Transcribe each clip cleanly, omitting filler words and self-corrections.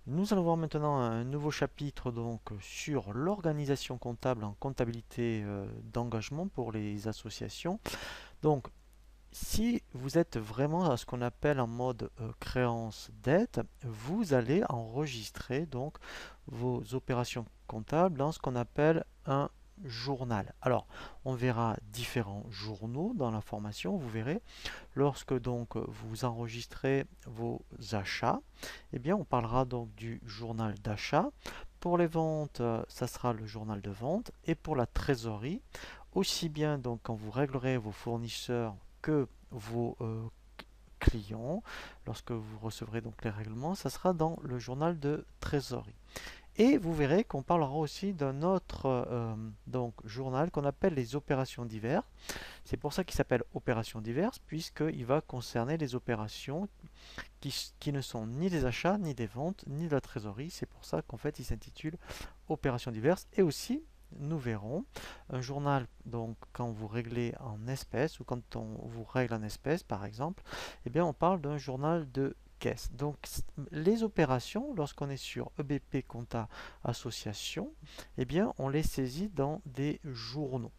Nous allons voir maintenant un nouveau chapitre donc sur l'organisation comptable en comptabilité d'engagement pour les associations. Donc, si vous êtes vraiment à ce qu'on appelle en mode créance dette, vous allez enregistrer donc vos opérations comptables dans ce qu'on appelle un journal. Alors, on verra différents journaux dans la formation, vous verrez. Lorsque donc vous enregistrez vos achats, eh bien on parlera donc du journal d'achat. Pour les ventes, ça sera le journal de vente. Et pour la trésorerie, aussi bien donc quand vous réglerez vos fournisseurs que vos clients, lorsque vous recevrez donc les règlements, ça sera dans le journal de trésorerie. Et vous verrez qu'on parlera aussi d'un autre donc, journal qu'on appelle les opérations diverses. C'est pour ça qu'il s'appelle opérations diverses, puisqu'il va concerner les opérations qui ne sont ni des achats, ni des ventes, ni de la trésorerie. C'est pour ça qu'en fait il s'intitule opérations diverses. Et aussi, nous verrons un journal, donc quand vous réglez en espèces ou quand on vous règle en espèces par exemple, eh bien on parle d'un journal de caisse. Donc les opérations, lorsqu'on est sur EBP Compta Association, eh bien on les saisit dans des journaux.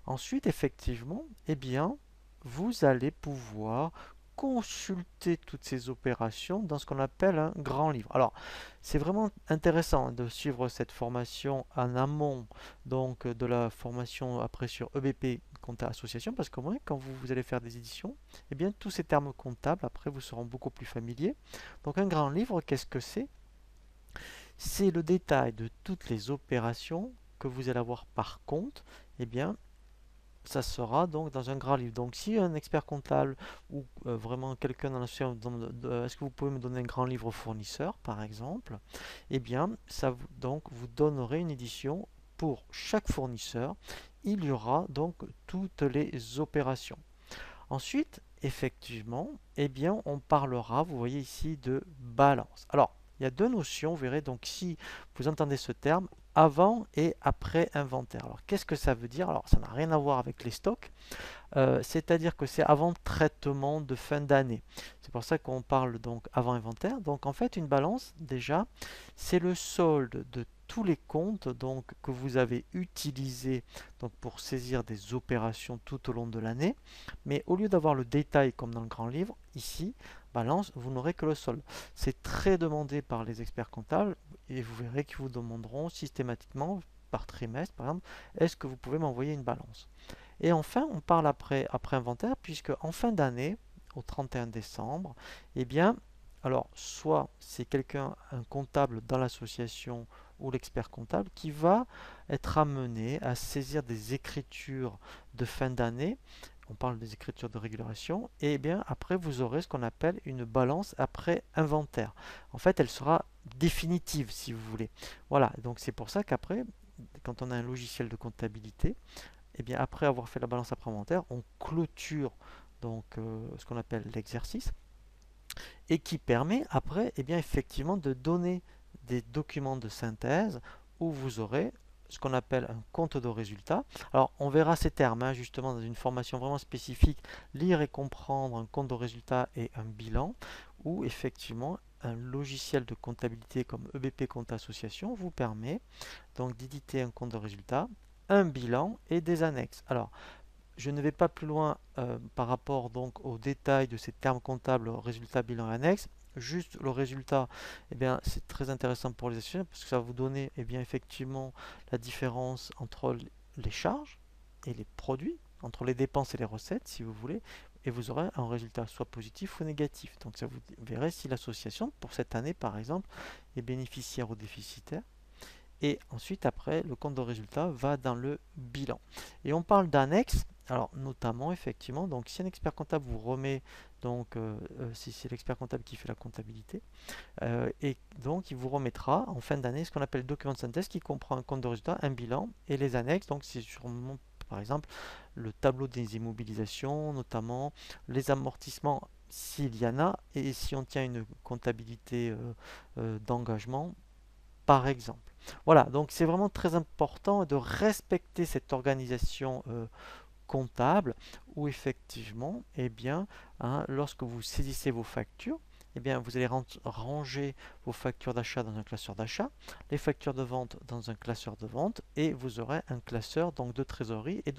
Ensuite, effectivement, eh bien, vous allez pouvoir consulter toutes ces opérations dans ce qu'on appelle un grand livre. Alors, c'est vraiment intéressant de suivre cette formation en amont donc de la formation après sur EBP Compta Association parce qu'au moins quand vous allez faire des éditions, eh bien tous ces termes comptables après vous seront beaucoup plus familiers. Donc un grand livre, qu'est-ce que c'est? C'est le détail de toutes les opérations que vous allez avoir par compte. Eh bien, ça sera donc dans un grand livre. Donc si un expert comptable ou vraiment quelqu'un dans l'association est-ce que vous pouvez me donner un grand livre fournisseur par exemple, eh bien ça donc vous donnerez une édition pour chaque fournisseur. Il y aura donc toutes les opérations. Ensuite, effectivement, eh bien, on parlera, vous voyez ici, de balance. Alors, il y a deux notions, vous verrez, donc si vous entendez ce terme, avant et après inventaire. Alors, qu'est-ce que ça veut dire? Alors, ça n'a rien à voir avec les stocks, c'est-à-dire que c'est avant traitement de fin d'année. C'est pour ça qu'on parle donc avant inventaire. Donc en fait, une balance, déjà, c'est le solde de tous les comptes donc, que vous avez utilisés donc, pour saisir des opérations tout au long de l'année. Mais au lieu d'avoir le détail comme dans le grand livre, ici, balance, vous n'aurez que le solde. C'est très demandé par les experts comptables et vous verrez qu'ils vous demanderont systématiquement par trimestre, par exemple, est-ce que vous pouvez m'envoyer une balance? Et enfin, on parle après inventaire, puisque en fin d'année, au 31 décembre, eh bien, alors, soit c'est quelqu'un, un comptable dans l'association ou l'expert comptable, qui va être amené à saisir des écritures de fin d'année. On parle des écritures de régulation. Et bien, après, vous aurez ce qu'on appelle une balance après inventaire. En fait, elle sera définitive, si vous voulez. Voilà, donc c'est pour ça qu'après, quand on a un logiciel de comptabilité, et bien après avoir fait la balance après inventaire, on clôture donc ce qu'on appelle l'exercice et qui permet après bien effectivement de donner des documents de synthèse où vous aurez ce qu'on appelle un compte de résultat. Alors on verra ces termes hein, justement dans une formation vraiment spécifique, lire et comprendre un compte de résultat et un bilan, où effectivement un logiciel de comptabilité comme EBP Compte Association vous permet donc d'éditer un compte de résultat, un bilan et des annexes. Alors, je ne vais pas plus loin par rapport donc aux détails de ces termes comptables, résultat, bilan et annexe. Juste le résultat, eh bien, c'est très intéressant pour les associations parce que ça va vous donner eh bien, effectivement la différence entre les charges et les produits, entre les dépenses et les recettes, si vous voulez, et vous aurez un résultat soit positif ou négatif. Donc ça vous verrez si l'association, pour cette année par exemple, est bénéficiaire ou déficitaire. Et ensuite, après, le compte de résultat va dans le bilan. Et on parle d'annexe. Alors, notamment, effectivement, donc si un expert comptable vous remet, donc si c'est l'expert comptable qui fait la comptabilité, et donc il vous remettra en fin d'année ce qu'on appelle le document de synthèse qui comprend un compte de résultat, un bilan et les annexes. Donc, c'est sûrement, par exemple, le tableau des immobilisations, notamment les amortissements s'il y en a, et si on tient une comptabilité d'engagement, par exemple. Voilà, donc c'est vraiment très important de respecter cette organisation comptable où effectivement, eh bien, hein, lorsque vous saisissez vos factures, eh bien, vous allez ranger vos factures d'achat dans un classeur d'achat, les factures de vente dans un classeur de vente, et vous aurez un classeur donc de trésorerie et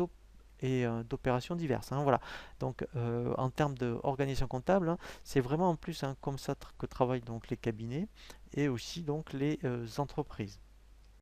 d'opérations diverses, hein, voilà. Donc, en termes d'organisation comptable, hein, c'est vraiment en plus, hein, comme ça que travaillent donc les cabinets et aussi donc les entreprises.